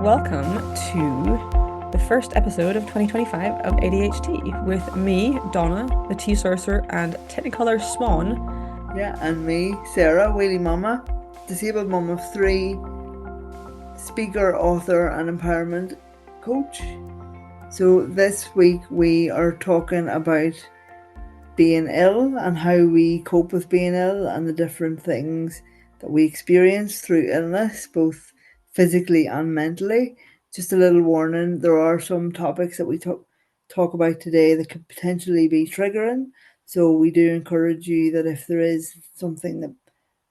welcome to the first episode of 2025 of ADH Tea with me, Donna, the tea sorcerer and Technicolor Swan. Yeah, and me, Sarah, Wheelie Mama, disabled mum of 3, speaker, author, and empowerment coach. So this week we are talking about being ill and how we cope with being ill and the different things that we experience through illness, both physically and mentally. Just a little warning, there are some topics that we talk about today that could potentially be triggering. So we do encourage you that if there is something that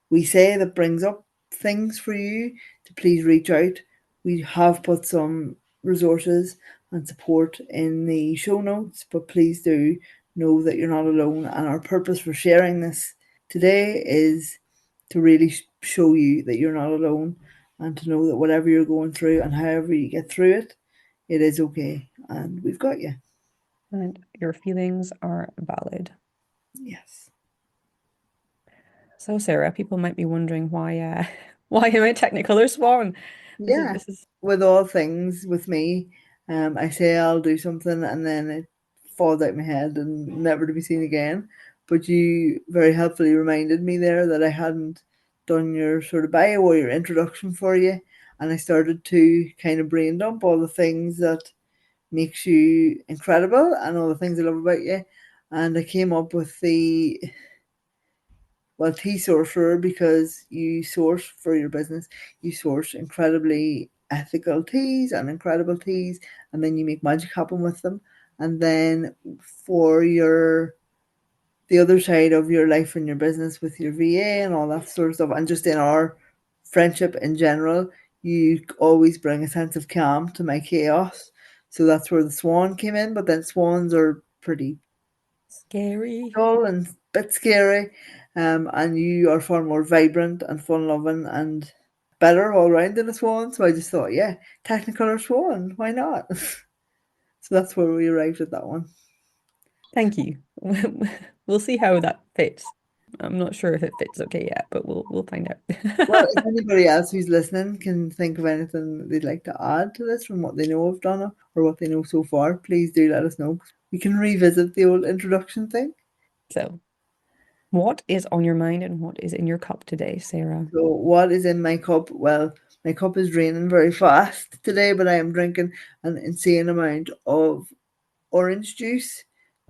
we say that brings up things for you, to please reach out. We have put some resources and support in the show notes, but please do know that you're not alone. And our purpose for sharing this today is to really show you that you're not alone, and to know that whatever you're going through and however you get through it, it is okay, and we've got you. And your feelings are valid. Yes. So, Sarah, people might be wondering why am I Technicolor Swan? Yeah. This is With all things with me, I say I'll do something and then it falls out my head and never to be seen again. But you very helpfully reminded me there that I hadn't done your sort of bio or your introduction for you, and I started to kind of brain dump all the things that makes you incredible and all the things I love about you, and I came up with the tea sorcerer, because you source for your business, you source incredibly ethical teas and incredible teas, and then you make magic happen with them. And then for the other side of your life and your business with your VA and all that sort of stuff, and just in our friendship in general, you always bring a sense of calm to my chaos. So that's where the swan came in. But then swans are pretty scary. dull and a bit scary, and you are far more vibrant and fun-loving and better all round than a swan. So I just thought, yeah, Technicolor Swan, why not? So that's where we arrived at that one. Thank you. We'll see how that fits. I'm not sure if it fits okay yet, but we'll find Well, out. if anybody else who's listening can think of anything they'd like to add to this from what they know of Donna or what they know so far, please do let us know. We can revisit the old introduction thing. So, what is on your mind and what is in your cup today, Sarah? So what is in my cup? Well, my cup is draining very fast today, but I am drinking an insane amount of orange juice,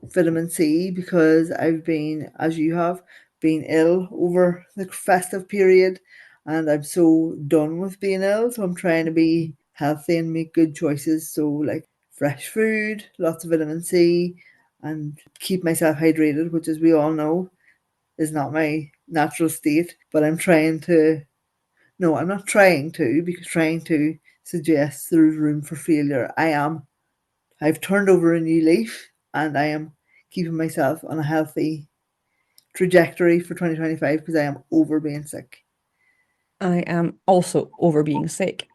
vitamin C, because I've been, as you have, been ill over the festive period, and I'm so done with being ill. So I'm trying to be healthy and make good choices. So like fresh food, lots of vitamin C, and keep myself hydrated, which, as we all know, is not my natural state. But I'm trying to. No, I'm not trying to, because trying to suggests there's room for failure. I've turned over a new leaf, and I am keeping myself on a healthy trajectory for 2025, because I am over being sick. I am also over being sick.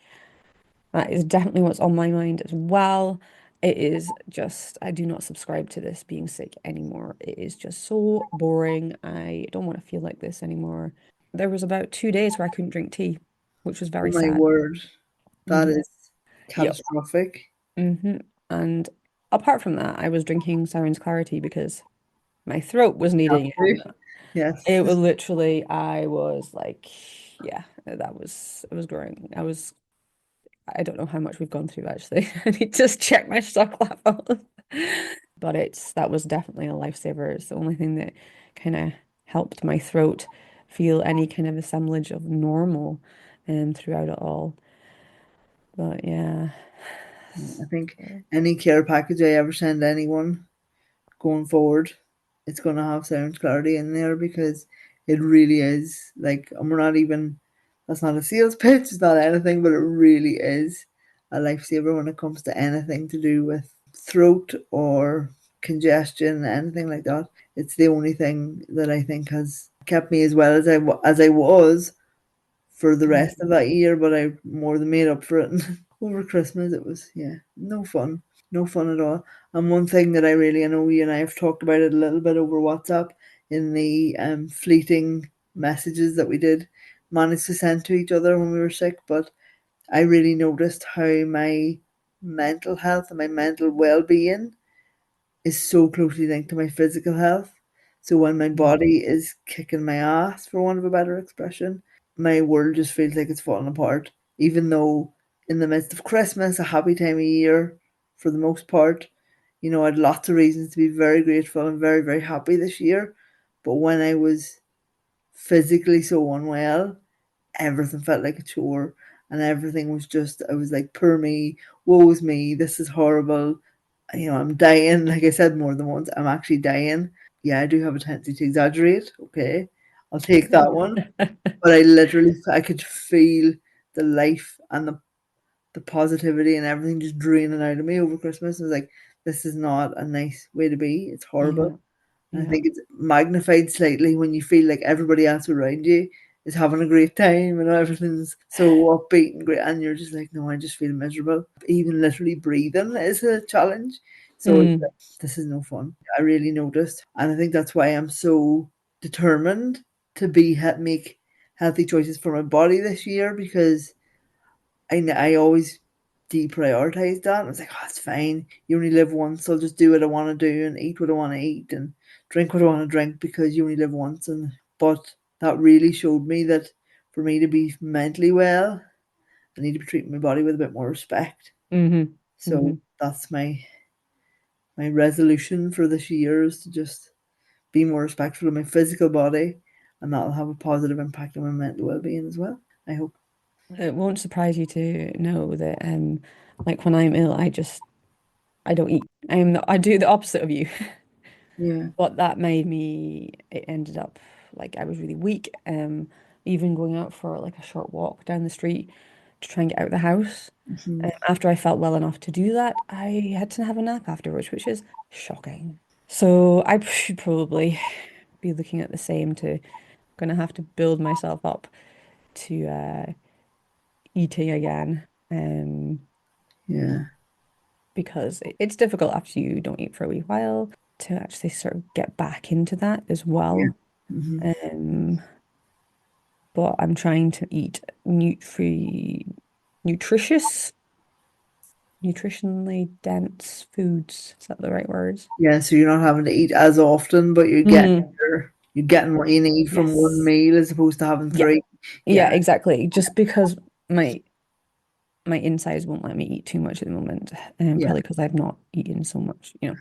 That is definitely what's on my mind as well. It is just, I do not subscribe to this being sick anymore. It is just so boring. I don't want to feel like this anymore. There was about 2 days where I couldn't drink tea, which was Oh very my sad. word, that Hmm. is Yep. catastrophic. And apart from that, I was drinking Siren's Clarity because my throat was Have needing to. it. Yes. It was literally, I was like, yeah, it was growing. I don't know how much we've gone through actually. I need to just check my stock level. But that was definitely a lifesaver. It's the only thing that kind of helped my throat feel any kind of assemblage of normal throughout it all. But yeah. I think any care package I ever send anyone going forward, it's going to have sound clarity in there, because it really is like, and we're not even, that's not a sales pitch, it's not anything, but it really is a lifesaver when it comes to anything to do with throat or congestion, anything like that. It's the only thing that I think has kept me as well as I was for the rest of that year, but I more than made up for it. Over Christmas, it was, yeah, no fun at all. And one thing that I know you and I have talked about it a little bit over WhatsApp in the fleeting messages that we did manage to send to each other when we were sick, but I really noticed how my mental health and my mental well-being is so closely linked to my physical health. So when my Mm. body is kicking my ass, for want of a better expression, my world just feels like it's falling apart. Even though in the midst of Christmas, a happy time of year for the most part, I had lots of reasons to be very grateful and very, very happy this year. But when I was physically so unwell, everything felt like a chore, and everything was just, I was like, poor me, woe is me, this is horrible. I'm dying. Like I said more than once, I'm actually dying. Yeah, I do have a tendency to exaggerate. Okay, I'll take that one. But I could feel the life and the positivity and everything just draining out of me over Christmas. I was like, this is not a nice way to be. It's horrible. Yeah, And I yeah. think it's magnified slightly when you feel like everybody else around you is having a great time and everything's so upbeat and great, and you're just like, no, I just feel miserable. Even literally breathing is a challenge. So it's Mm, like, this is no fun. I really noticed, and I think that's why I'm so determined to make healthy choices for my body this year, because I always deprioritized that. I was like, oh, it's fine. You only live once. I'll just do what I want to do and eat what I want to eat and drink what I want to drink, because you only live once. And but that really showed me that for me to be mentally well, I need to be treating my body with a bit more respect. mm-hmm, So mm-hmm. that's my resolution for this year, is to just be more respectful of my physical body, and that'll have a positive impact on my mental well being as well, I hope. It won't surprise you to know that like when I'm ill, I don't eat. I do the opposite of you. Yeah. What that made me, it ended up like I was really weak. Even going out for like a short walk down the street to try and get out of the house. Mhm. After I felt well enough to do that, I had to have a nap afterwards, which is shocking. So I should probably be looking at the same to gonna have to build myself up to eating again. Yeah. Because it's difficult after you don't eat for a wee while to actually sort of get back into that as Yeah. well. Hmm. Um, but I'm trying to eat nutritious, nutritionally dense foods. Is that the right words? Yeah, so you're not having to eat as often, but Mm, you're getting what you need from one yes. meal as opposed to having Yeah. three. Yeah, Yeah, exactly. Just because my my insides won't let me eat too much at the moment, and yeah, probably because I've not eaten so much. yeah.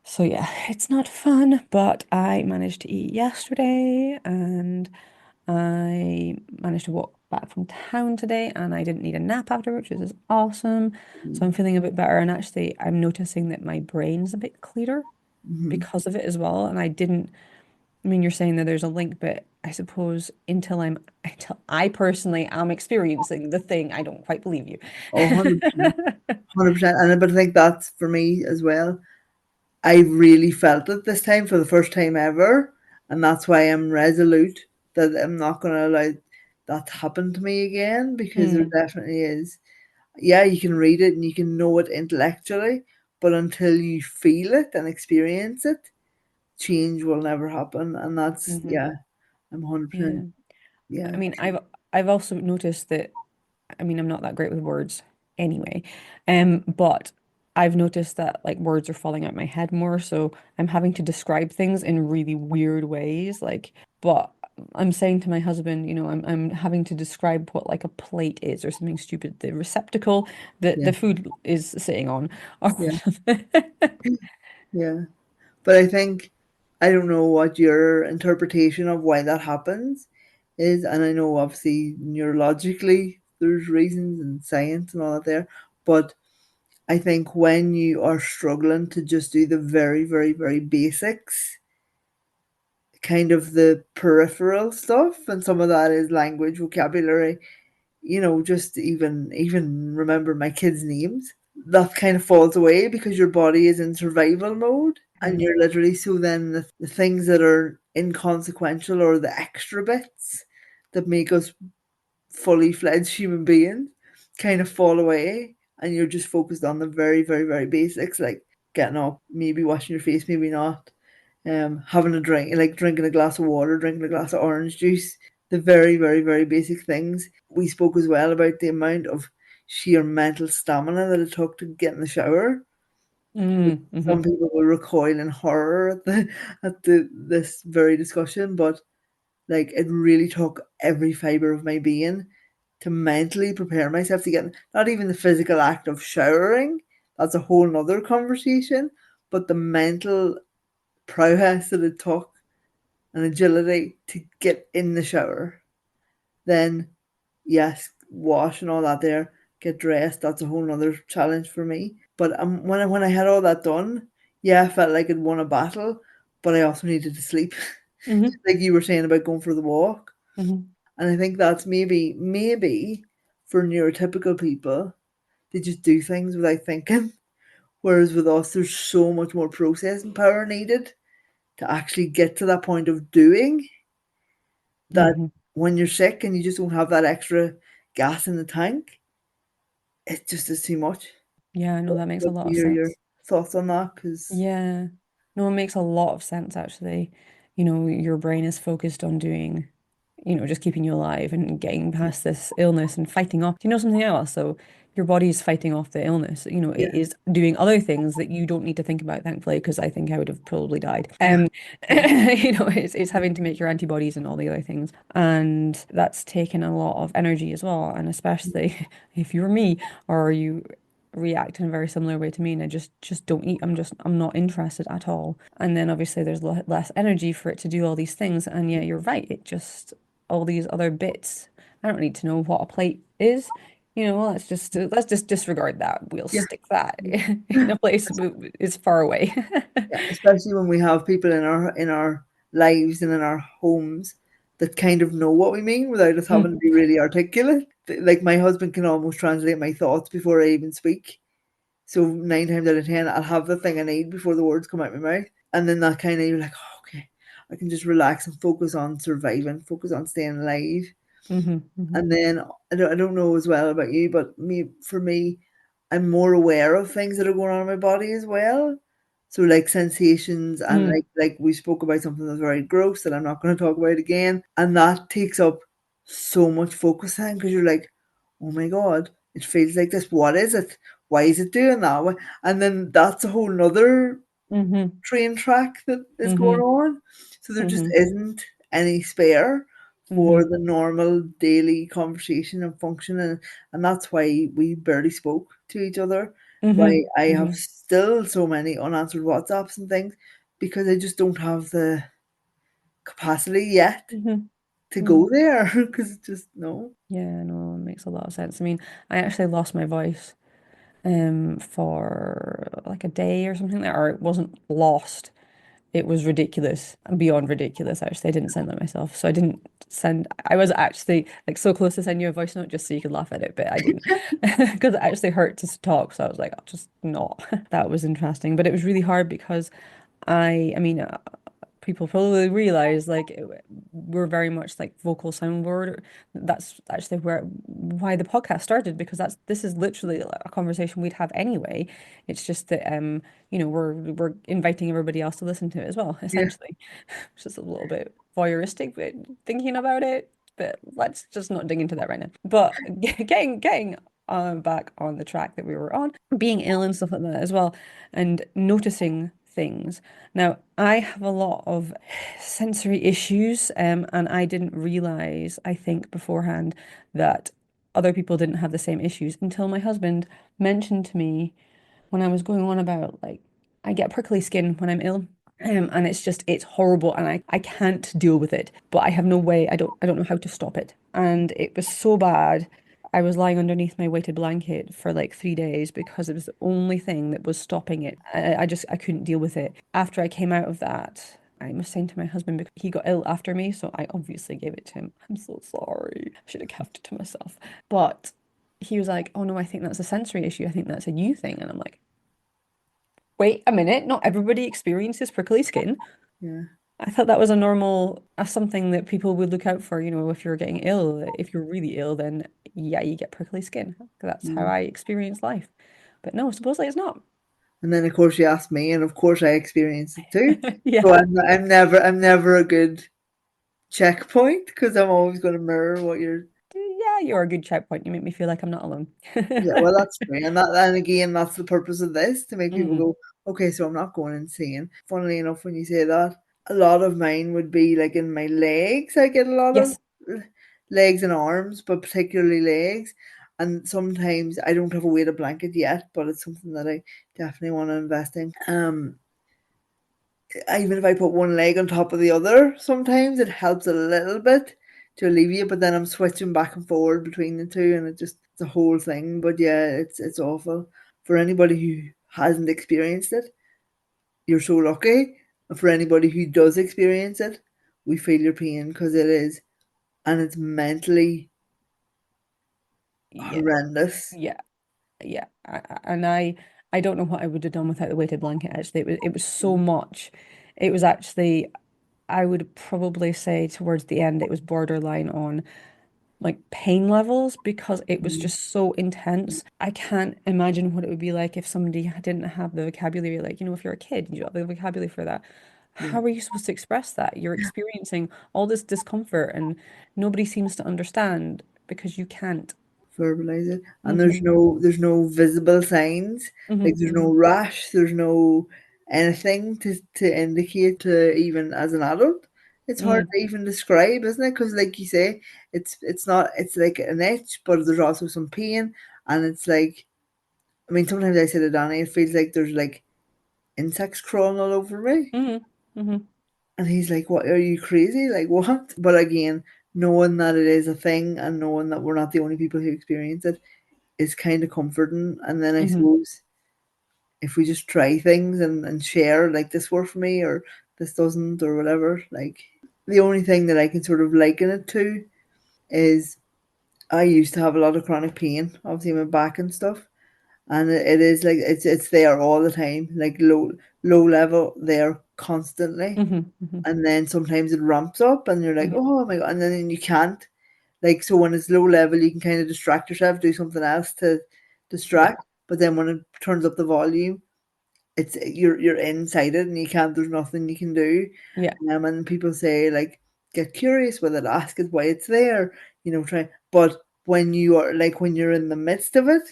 So yeah, it's not fun, but I managed to eat yesterday and I managed to walk back from town today and I didn't need a nap afterwards, which is awesome. So I'm feeling a bit better and actually I'm noticing that my brain's a bit clearer Mm-hmm. because of it as well. And I didn't, I mean, you're saying that there's a link, but I suppose until I personally am experiencing the thing, I don't quite believe you. Oh, 100%. 100%. And but I think that's for me as well. I really felt it this time for the first time ever. And that's why I'm resolute that I'm not going to allow that to happen to me again, because there Mm, definitely is. Yeah, you can read it and you can know it intellectually, but until you feel it and experience it, change will never happen. And that's, hmm. yeah, I'm Yeah. 100%. I Yeah. mean, I've also noticed that I mean, I'm not that great with words anyway. But I've noticed that like words are falling out my head more, so I'm having to describe things in really weird ways. But I'm saying to my husband, I'm having to describe what like a plate is or something stupid, the receptacle that Yeah. the food is sitting on or Yeah. something. Yeah. But I think, I don't know what your interpretation of why that happens is. And I know obviously neurologically there's reasons and science and all that there. But I think when you are struggling to just do the very, very, very basics, kind of the peripheral stuff, and some of that is language, vocabulary, just even remember my kids' names. That kind of falls away because your body is in survival mode, and Mhm, you're literally, so then the things that are inconsequential, or the extra bits that make us fully fledged human beings, kind of fall away, and you're just focused on the very, very, very basics, like getting up, maybe washing your face, maybe not, having a drink, like drinking a glass of water, drinking a glass of orange juice, the very, very, very basic things. We spoke as well about the amount of sheer mental stamina that it took to get in the shower. Some Mm-hmm. people will recoil in horror at the this very discussion, but like it really took every fiber of my being to mentally prepare myself to get not even the physical act of showering. That's a whole nother conversation, but the mental prowess that it took and agility to get in the shower. Then, yes, wash and all that there, get dressed. That's a whole nother challenge for me. But when I had all that done, yeah, I felt like I'd won a battle, but I also needed to sleep. Mm-hmm. Like you were saying about going for the walk. Mm-hmm. And I think that's maybe for neurotypical people, they just do things without thinking. Whereas with us, there's so much more processing power needed to actually get to that point of doing that Mm-hmm. when you're sick and you just don't have that extra gas in the tank, it just is too much. Yeah, no, that makes a Love lot to of hear your sense. thoughts on that because, Yeah. No, it makes a lot of sense actually. Your brain is focused on doing, just keeping you alive and getting past this illness and fighting off. Do you know something else? So your body is fighting off the illness. It yeah, is doing other things that you don't need to think about, thankfully, because I think I would have probably died. yeah, It's having to make your antibodies and all the other things. And that's taken a lot of energy as well. And especially if you're me or you react in a very similar way to me and I just don't eat. I'm not interested at all. And then obviously there's less energy for it to do all these things. And yeah, you're right. It just all these other bits. I don't need to know what a plate is. Let's just disregard that. We'll yeah. stick that in a place is far away. Yeah, especially when we have people in our lives and in our homes that kind of know what we mean without us having to be really articulate. Like my husband can almost translate my thoughts before I even speak. So 9 times out of 10, I'll have the thing I need before the words come out my mouth, and then that kind of you're like, oh, okay, I can just relax and focus on surviving, focus on staying alive. Hmm. Hmm. And then I don't know as well about you, but for me, I'm more aware of things that are going on in my body as well. So like sensations and Mm. like we spoke about something that's very gross that I'm not going to talk about again. And that takes up so much focus then because you're like, oh my God, it feels like this. What is it? Why is it doing that? And then that's a whole nother Hmm. train track that is going Hmm. on. So there just Hmm. isn't any spare for Hmm. the normal daily conversation and function, and that's why we barely spoke to each other. Why Hmm. I have Hmm. still so many unanswered WhatsApps and things because I just don't have the capacity yet Hmm. to Hmm. go there because it's just no. Yeah, no, it makes a lot of sense. I mean, I actually lost my voice for like a day or something there, or it wasn't lost. It was ridiculous and beyond ridiculous, actually. I didn't send that myself. So I didn't send, I was actually like so close to send you a voice note just so you could laugh at it, but I didn't because it actually hurt to talk. So I was like, I'll just not. That was interesting. But it was really hard because I mean, people probably realize like we're very much like vocal soundboard. That's actually why the podcast started because this is literally a conversation we'd have anyway. It's just that we're inviting everybody else to listen to it as well, Yeah, essentially. It's just a little bit voyeuristic, but thinking about it. But let's just not dig into that right now. But getting back on the track that we were on, being ill and stuff like that as well, and noticing things. Now, I have a lot of sensory issues, and I didn't realize, I think, beforehand that other people didn't have the same issues until my husband mentioned to me when I was going on about like I get prickly skin when I'm ill. And it's horrible and I can't deal with it. But I have no way, I don't know how to stop it. And it was so bad. I was lying underneath my weighted blanket for like 3 days because it was the only thing that was stopping it. I couldn't deal with it. After I came out of that, I was saying to my husband because he got ill after me, so I obviously gave it to him. I'm so sorry. I should have kept it to myself. But he was like, "Oh no, I think that's a sensory issue. I think that's a you thing." And I'm like, wait a minute, not everybody experiences prickly skin. yeah. I thought that was a normal, something that people would look out for, if you're getting ill. If you're really ill, then yeah, you get prickly skin. That's how Mm. I experience life. But no, supposedly it's not. And then of course you asked me, and of course I experienced it too. So Yeah. I'm never a good checkpoint because I'm always going to mirror what you're. Yeah, you're a good checkpoint. You make me feel like I'm not alone. Yeah, well, that's true, and again, that's the purpose of this to make people Hmm. go, okay, so I'm not going insane. Funnily enough, when you say that, a lot of mine would be like in my legs. I get a lot of Yes. legs and arms, but particularly legs. And sometimes I don't have a weighted blanket yet, but it's something that I definitely want to invest in. Even if I put one leg on top of the other, sometimes it helps a little bit to alleviate, but then I'm switching back and forward between the two and it's a whole thing. But yeah, it's awful. For anybody who hasn't experienced it, you're so lucky. And for anybody who does experience it, we feel your pain because it is, and it's mentally Yeah. horrendous. Yeah. Yeah. And I don't know what I would have done without the weighted blanket, actually. It was so much. It was actually, I would probably say towards the end, it was borderline on like pain levels because it was Mm, just so intense. I can't imagine what it would be like if somebody didn't have the vocabulary. Like, if you're a kid, you don't have the vocabulary for that. yeah, How are you supposed to express that? You're experiencing all this discomfort and nobody seems to understand because you can't. verbalize it. And Hmm. there's no visible signs. Like Hmm. there's no Hmm. rash, there's no anything to indicate to even as an adult. It's hard Mm. to even describe, isn't it? Because like you say, it's not it's like an itch, but there's also some pain, and it's like I mean sometimes I say to Danny, it feels like there's like insects crawling all over me. Hmm. Hmm. And he's like, what, are you crazy? Like, what? But again, knowing that it is a thing and knowing that we're not the only people who experience it is kind of comforting. And then I Hmm. suppose if we just try things and share, like, this worked for me or this doesn't or whatever, like, the only thing that I can sort of liken it to is I used to have a lot of chronic pain, obviously, in my back and stuff. And it is like it's there all the time, like low level there constantly, Hmm. Hmm. and then sometimes it ramps up and you're like, Hmm. oh my god, and then you can't, like, so when it's low level you can kind of distract yourself, do something else to Yeah. distract, but then when it turns up the volume, it's you're inside it and you can't, there's nothing you can do. Yeah. And people say, like, get curious with it, ask it why it's there, try, but when you are like when you're in the midst of it,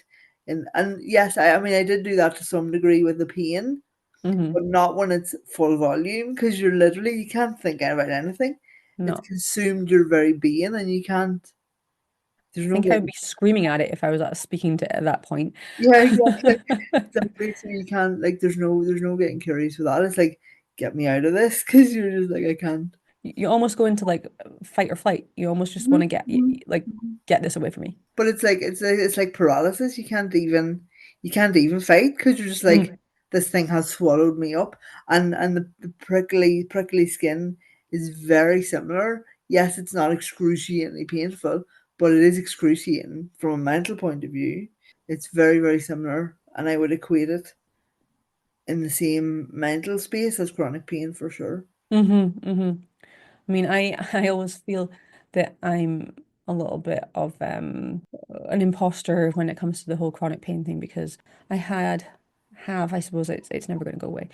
and yes, I mean I did do that to some degree with the pain, Hmm. but not when it's full volume because you're literally you can't think about anything. It's No. consumed your very being, and you can't. I There's no think I would getting. be screaming at it if I was speaking to it at that point. Yeah, exactly. Exactly. So you can't, like. There's no getting curious with that. It's like, get me out of this because you're just like I can't. You almost go into like fight or flight. You almost just want Mhm, to get mhm, like mhm. get this away from me. But it's like paralysis. You can't even fight because you're just like, Mm. this thing has swallowed me up, and the prickly skin is very similar. Yes, it's not excruciatingly painful, but it is excruciating from a mental point of view. It's very very similar, and I would equate it in the same mental space as chronic pain for sure. Hmm. I mean, I always feel that I'm a little bit of an imposter when it comes to the whole chronic pain thing because I have I suppose it's never going to go away.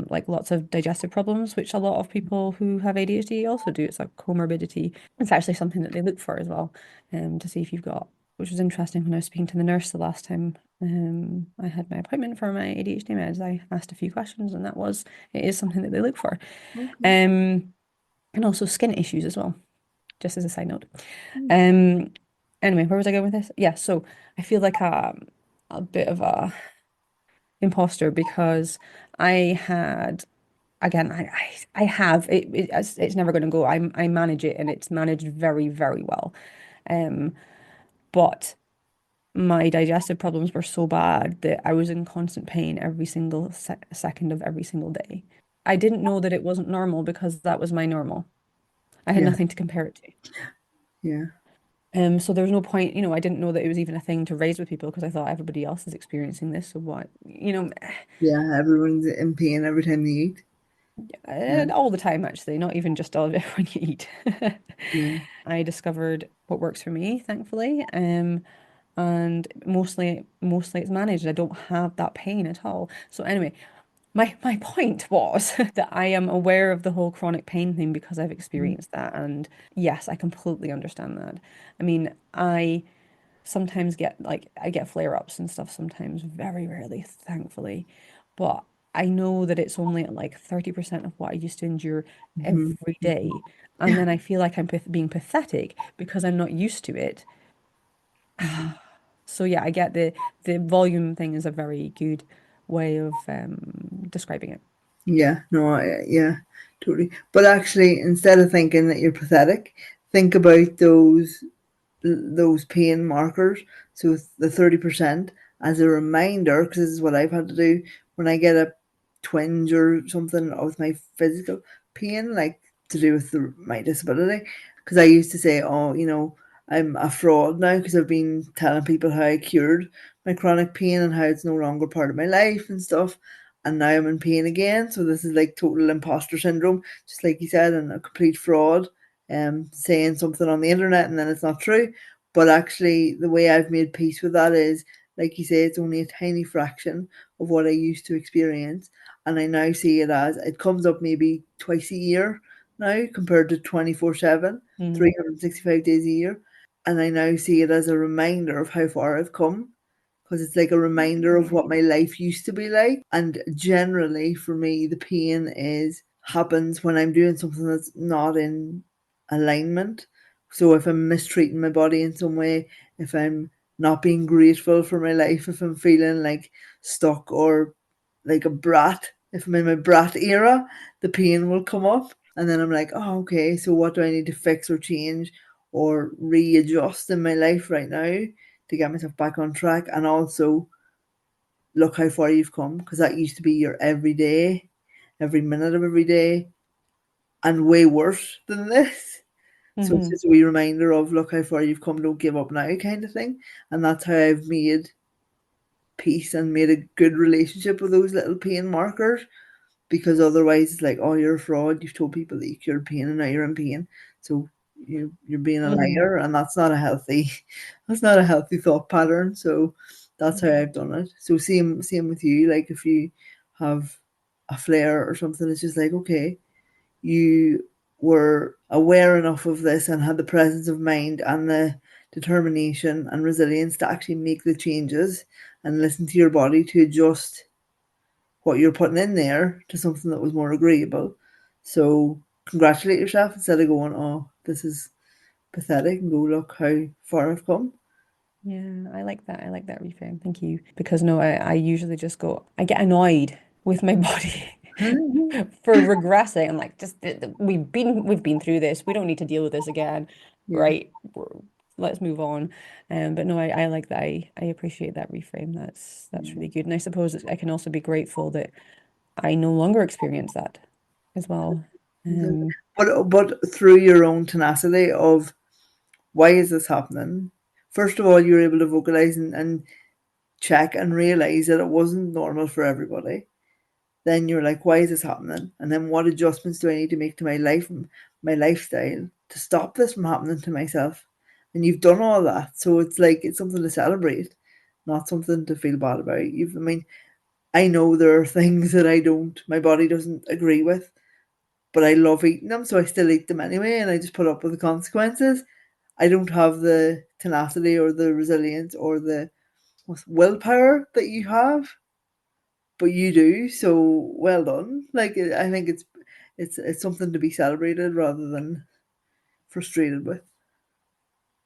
Like lots of digestive problems, which a lot of people who have ADHD also do. It's a comorbidity. It's actually something that they look for as well, to see if you've got. Which was interesting when I was speaking to the nurse the last time I had my appointment for my ADHD meds. I asked a few questions, and it is something that they look for. Okay. Um, and also skin issues as well, just as a side note. Mm. Um, anyway, where was I going with this? Yeah, so I feel like a bit of a imposter because I had again I have it's never going to go. I manage it and it's managed very very well. Um, but my digestive problems were so bad that I was in constant pain every single second of every single day. I didn't know that it wasn't normal because that was my normal. I had Yeah, nothing to compare it to. yeah, So there was no point, I didn't know that it was even a thing to raise with people because I thought everybody else is experiencing this. So what, yeah. Everyone's in pain every time they eat. Yeah, all the time actually, not even just all of it when you eat. yeah, I discovered what works for me, thankfully. And mostly it's managed. I don't have that pain at all. So anyway, my point was that I am aware of the whole chronic pain thing because I've Mhm. experienced that. And yes, I completely understand that. I mean, I sometimes get like I get flare-ups and stuff sometimes, very rarely, thankfully. But I know that it's only at like 30% of what I used to endure Mhm. every day. And then I feel like I'm being pathetic because I'm not used to it. Mhm. So yeah, I get the volume thing is a very good way of describing it. Yeah, no, yeah, totally. But actually, instead of thinking that you're pathetic, think about those pain markers. So the 30% as a reminder, because this is what I've had to do when I get a twinge or something with my physical pain, like to do with my disability. Because I used to say, oh, I'm a fraud now because I've been telling people how I cured my chronic pain and how it's no longer part of my life and stuff. And now I'm in pain again. So this is like total imposter syndrome, just like you said, and a complete fraud saying something on the internet and then it's not true. But actually, the way I've made peace with that is, like you say, it's only a tiny fraction of what I used to experience. And I now see it as it comes up maybe twice a year now compared to 24/7, Mm. 365 days a year. And I now see it as a reminder of how far I've come because it's like a reminder of what my life used to be like. And generally, for me, the pain is happens when I'm doing something that's not in alignment. So if I'm mistreating my body in some way, if I'm not being grateful for my life, if I'm feeling like stuck or like a brat, if I'm in my brat era, the pain will come up. And then I'm like, oh, okay, so what do I need to fix or change or readjust in my life right now to get myself back on track? And also, look how far you've come because that used to be your everyday, every minute of every day, and way worse than this. So it's Hmm. just a wee reminder of look how far you've come, don't give up now kind of thing. And that's how I've made peace and made a good relationship with those little pain markers because otherwise it's like, oh, you're a fraud. You've told people that you cured pain and now you're in pain. So you're being a Hmm. liar and that's not a healthy that's not a healthy thought pattern. So that's how I've done it. So same with you. Like if you have a flare or something, it's just like, okay, you were aware enough of this and had the presence of mind and the determination and resilience to actually make the changes and listen to your body to adjust what you're putting in there to something that was more agreeable. So congratulate yourself instead of going, oh, this is pathetic, and go, look how far I've come. Yeah, I like that. I like that reframe. Thank you. Because no, I usually just go, I get annoyed with my body for regressing. I'm like, just we've been through this. We don't need to deal with this again. Yeah, Right. Let's move on. But no, I like that. I appreciate that reframe. That's really good. And I suppose I can also be grateful that I no longer experience that as well. exactly. Um, But through your own tenacity of why is this happening? First of all, you were able to vocalize and check and realize that it wasn't normal for everybody. Then you're like, why is this happening? And then what adjustments do I need to make to my life and my lifestyle to stop this from happening to myself? And you've done all that. So it's like it's something to celebrate, not something to feel bad about. I mean, I know there are things that my body doesn't agree with, but I love eating them, so I still eat them anyway, and I just put up with the consequences. I don't have the tenacity or the resilience or the willpower that you have, but you do. So well done. Like I think it's something to be celebrated rather than frustrated with.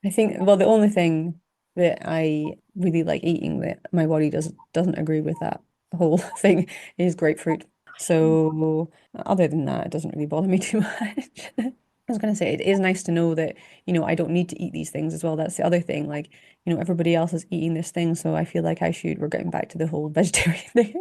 I think, well, the only thing that I really like eating that my body doesn't agree with that whole thing is grapefruit. So other than that, it doesn't really bother me too much. I was gonna say it is nice to know that, I don't need to eat these things as well. That's the other thing. Like, everybody else is eating this thing, so I feel like we're getting back to the whole vegetarian thing.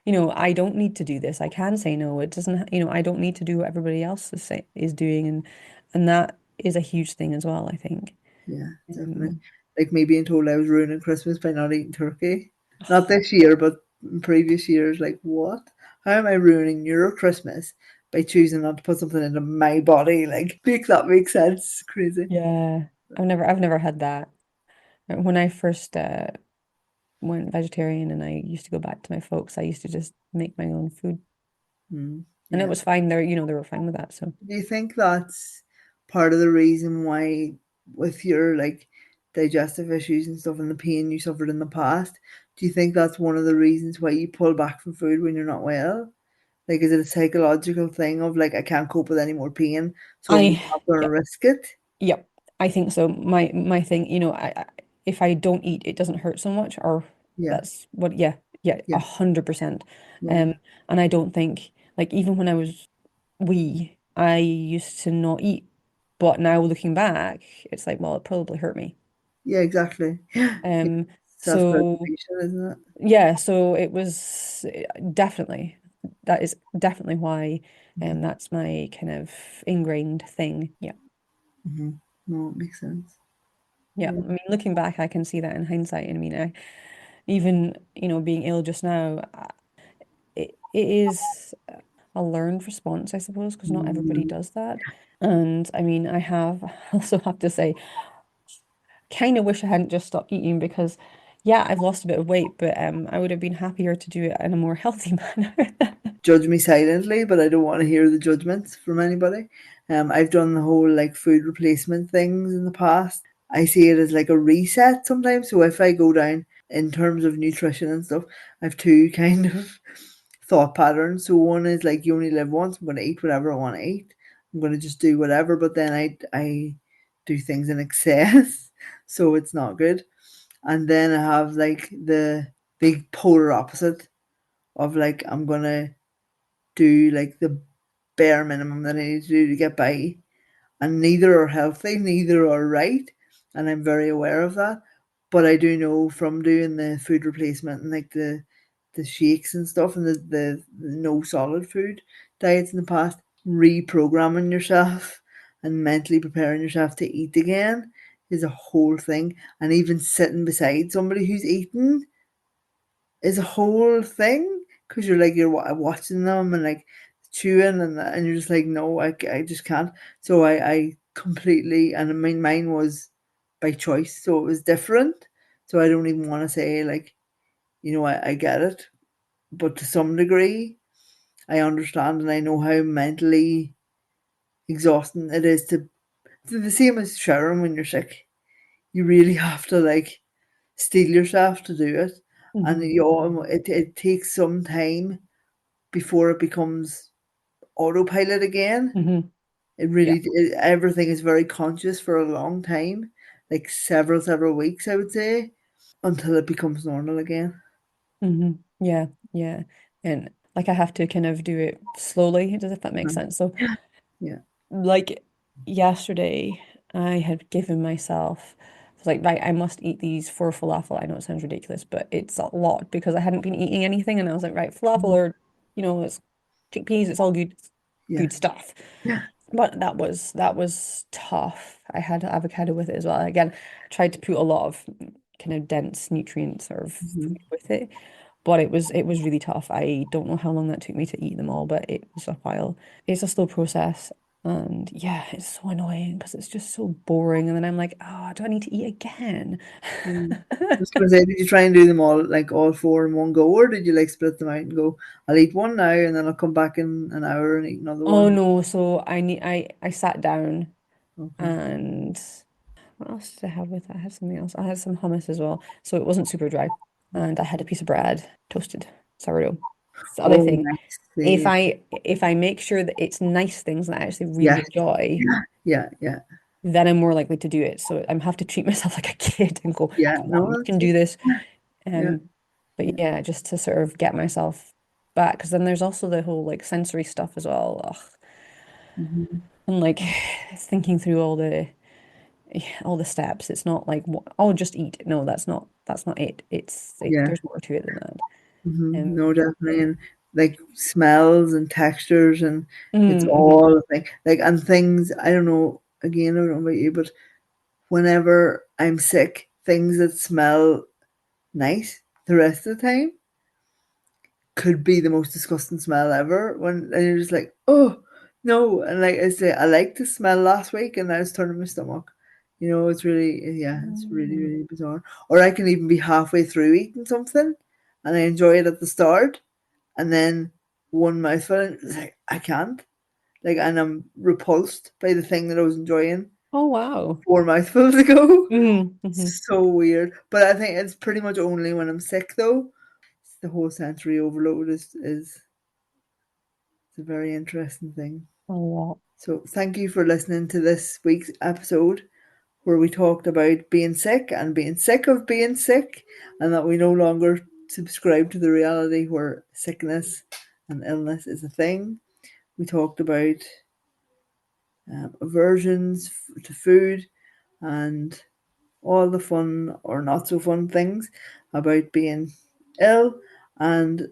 Yeah, I don't need to do this. I can say no. It doesn't, I don't need to do what everybody else is doing, and that is a huge thing as well, I think. yeah, definitely. Um, Like me being told I was ruining Christmas by not eating turkey. Not this year, but in previous years. Like what? How am I ruining your Christmas by choosing not to put something into my body? Like make that make sense? Crazy. yeah, I've never had that. When I first went vegetarian and I used to go back to my folks, I used to just make my own food. Mm, And it yeah. was fine. They were fine with that. So Do you think that's part of the reason why, with your like digestive issues and stuff and the pain you suffered in the past, do you think that's one of the reasons why you pull back from food when you're not well? Like, is it a psychological thing of like, I can't cope with any more pain, so I'm I, not going to yeah, risk it? yep, I think so. My thing, if I don't eat, it doesn't hurt so much, or Yeah, that's what, yeah, yeah, yeah, 100%. yeah, Um, and I don't think like even when I was wee, I used to not eat, but now looking back, it's like, well, it probably hurt me. yeah, exactly. Yeah, Um, so self-preservation, isn't it? yeah, so it was definitely that is definitely why, Hmm. that's my kind of ingrained thing. Yeah. Hmm. No, it makes sense. Yeah, Yeah. I mean, looking back, I can see that in hindsight. And I mean, even, being ill just now, it is a learned response, I suppose, because not everybody Mhm. does that. And I mean, I have also have to say, kind of wish I hadn't just stopped eating because, yeah, I've lost a bit of weight, but I would have been happier to do it in a more healthy manner. Judge me silently, but I don't want to hear the judgments from anybody. I've done the whole like food replacement things in the past. I see it as like a reset sometimes. So if I go down in terms of nutrition and stuff, I have two kind of thought patterns. So one is like you only live once. I'm going to eat whatever I want to eat. I'm going to just do whatever. But then I do things in excess, so it's not good. And then I have like the big polar opposite of like I'm gonna do like the bare minimum that I need to do to get by. And neither are healthy, neither are right. And I'm very aware of that. But I do know from doing the food replacement and like the shakes and stuff and the no solid food diets in the past, reprogramming yourself and mentally preparing yourself to eat again is a whole thing. And even sitting beside somebody who's eating is a whole thing because you're like watching them and like chewing and you're just like no I just can't. So I completely, and I mean mine was by choice, so it was different. So I don't even want to say like I get it, but to some degree I understand and I know how mentally exhausting it is to the same as showering when you're sick. You really have to like steel yourself to do it, and Hmm. it takes some time before it becomes autopilot again. Hmm. It Yeah. really everything is very conscious for a long time, like several weeks, I would say, until it becomes normal again. Hmm. Yeah. Yeah. And like I have to kind of do it slowly, does if that makes Mm. sense. So Yeah. like yesterday, I had given myself, I was like, right, I must eat these for falafel. I know it sounds ridiculous, but it's a lot because I hadn't been eating anything. And I was like, right, falafel Mhm. or, it's chickpeas, it's all good, Yeah. good stuff. Yeah. But that was tough. I had avocado with it as well. Again, tried to put a lot of kind of dense nutrient sort of Hmm. food with it, but it was really tough. I don't know how long that took me to eat them all, but it was a while. It's a slow process, and yeah, it's so annoying because it's just so boring. And then I'm like, oh, do I need to eat again? Mm. I was gonna say, did you try and do them all like all four in one go, or did you like split them out and go, I'll eat one now and then I'll come back in an hour and eat another Oh one? no, so I sat down Okay. and what else did I have with it? I had something else. I had some hummus as well. So it wasn't super dry. And I had a piece of bread, toasted sourdough. It's the other Oh, thing. nice. If See, I make sure that it's nice things that I actually really yes, enjoy, yeah, yeah, then I'm more likely to do it. So I have to treat myself like a kid and go, yeah. come on, No, you that's can good. do this. Yeah. But yeah, just to sort of get myself back. Because then there's also the whole like sensory stuff as well. Ugh. Hmm. And like thinking through all the steps. It's not like oh, just eat. No, that's not it. Yeah. There's more to it than that. Hmm. Um, No, definitely. And like smells and textures, and it's mm-hmm, all like and things. I don't know. Again, I don't know about you, but whenever I'm sick, things that smell nice the rest of the time could be the most disgusting smell ever. And you're just like, oh no, and like I say, I liked the smell last week, and now it's turning my stomach. It's really, yeah, it's really, Mm. really bizarre. Or I can even be halfway through eating something and I enjoy it at the start, and then one mouthful, and it's like, I can't. Like, and I'm repulsed by the thing that I was enjoying Oh wow. 4 mouthfuls ago. Hmm. So weird. But I think it's pretty much only when I'm sick, though. The whole sensory overload is a very interesting thing. A lot. So thank you for listening to this week's episode where we talked about being sick and being sick of being sick, and that we no longer subscribe to the reality where sickness and illness is a thing. We talked about aversions to food and all the fun or not so fun things about being ill. And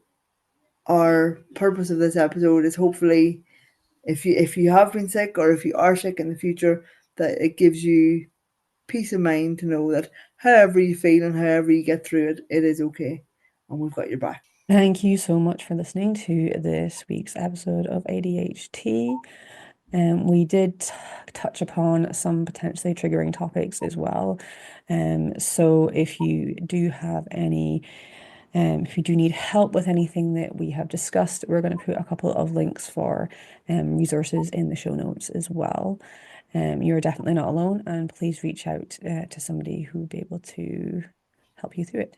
our purpose of this episode is hopefully, if you have been sick or if you are sick in the future, that it gives you peace of mind to know that however you feel and however you get through it, it is okay, and we've got your back. Thank you so much for listening to this week's episode of ADHT. We did touch upon some potentially triggering topics as well. So if you do have any, if you do need help with anything that we have discussed, we're going to put a couple of links for resources in the show notes as well. You're definitely not alone, and please reach out to somebody who would be able to help you through it.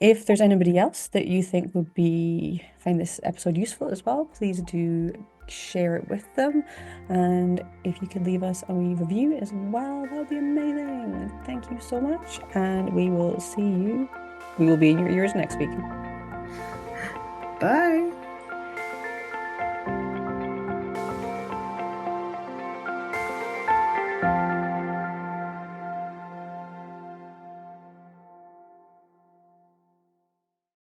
If there's anybody else that you think would find this episode useful as well, please do share it with them. And if you could leave us a wee review as well, that would be amazing. Thank you so much. And we will see you. We will be in your ears next week. Bye.